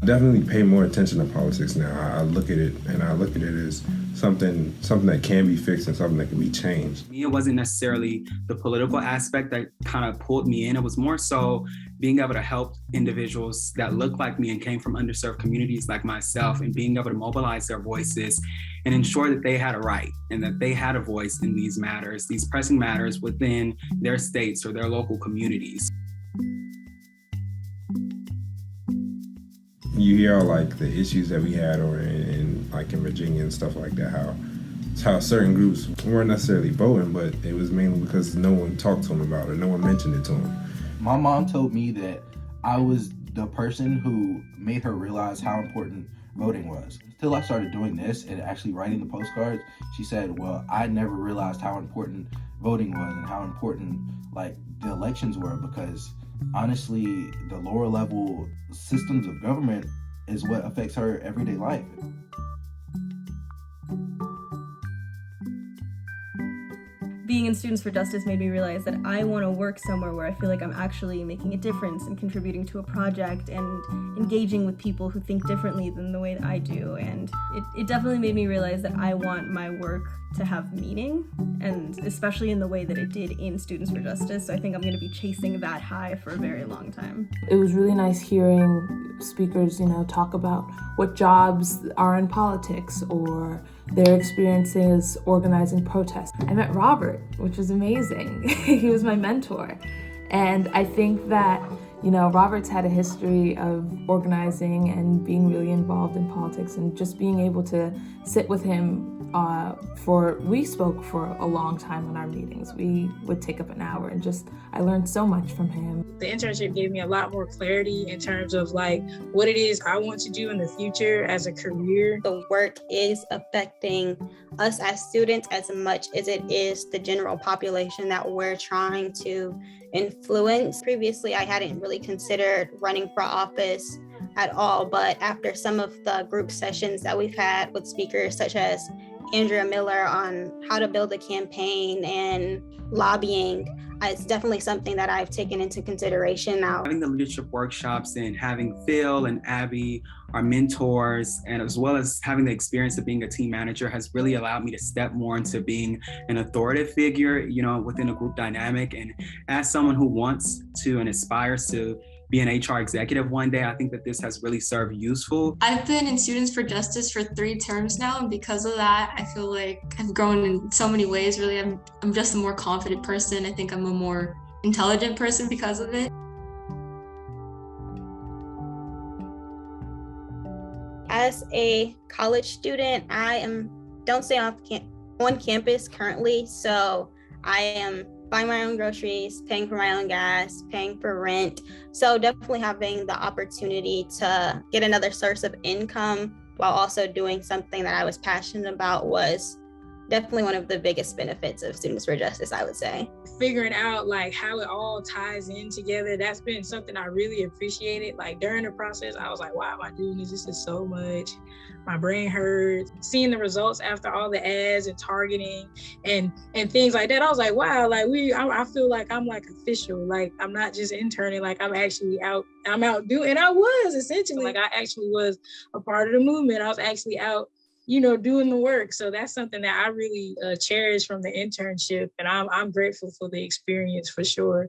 Definitely pay more attention to politics now. I look at it and I look at it as something that can be fixed and something that can be changed. Me, it wasn't necessarily the political aspect that kind of pulled me in. It was more so being able to help individuals that look like me and came from underserved communities like myself, and being able to mobilize their voices and ensure that they had a right and that they had a voice in these matters, these pressing matters within their states or their local communities. You hear all like the issues that we had or in like in Virginia and stuff like that, how certain groups weren't necessarily voting, but it was mainly because no one talked to them about it, no one mentioned it to them. My mom told me that I was the person who made her realize how important voting was. Until I started doing this and actually writing the postcards, she said, well, I never realized how important voting was and how important like the elections were, because honestly, the lower level systems of government is what affects her everyday life. Being in Students for Justice made me realize that I want to work somewhere where I feel like I'm actually making a difference and contributing to a project and engaging with people who think differently than the way that I do. And it definitely made me realize that I want my work to have meaning, and especially in the way that it did in Students for Justice. So I think I'm going to be chasing that high for a very long time. It was really nice hearing speakers, talk about what jobs are in politics or their experiences organizing protests. I met Robert, which was amazing. He was my mentor. And I think that, Robert's had a history of organizing and being really involved in politics, and just being able to sit with him we spoke for a long time in our meetings. We would take up an hour, and I learned so much from him. The internship gave me a lot more clarity in terms of what it is I want to do in the future as a career. The work is affecting us as students as much as it is the general population that we're trying to influence. Previously, I hadn't really considered running for office at all, but after some of the group sessions that we've had with speakers such as Andrea Miller on how to build a campaign and lobbying, it's definitely something that I've taken into consideration now. Having the leadership workshops and having Phil and Abby, our mentors, and as well as having the experience of being a team manager has really allowed me to step more into being an authoritative figure, within a group dynamic. And as someone who wants to and aspires to be an HR executive one day, I think that this has really served useful. I've been in Students for Justice for 3 terms now, and because of that, I feel like I've grown in so many ways. Really, I'm just a more confident person. I think I'm a more intelligent person because of it. As a college student, don't stay on campus currently, so I am buying my own groceries, paying for my own gas, paying for rent. So definitely having the opportunity to get another source of income while also doing something that I was passionate about was definitely one of the biggest benefits of Students for Justice, I would say. Figuring out how it all ties in together, that's been something I really appreciated. During the process, I was like, why am I doing this? This is so much. My brain hurts. Seeing the results after all the ads and targeting and things like that, I was like, wow, I feel like I'm official. I'm not just interning, I'm actually out. I'm out doing, and I was essentially, I actually was a part of the movement. I was actually out doing the work. So that's something that I really cherish from the internship. And I'm grateful for the experience for sure.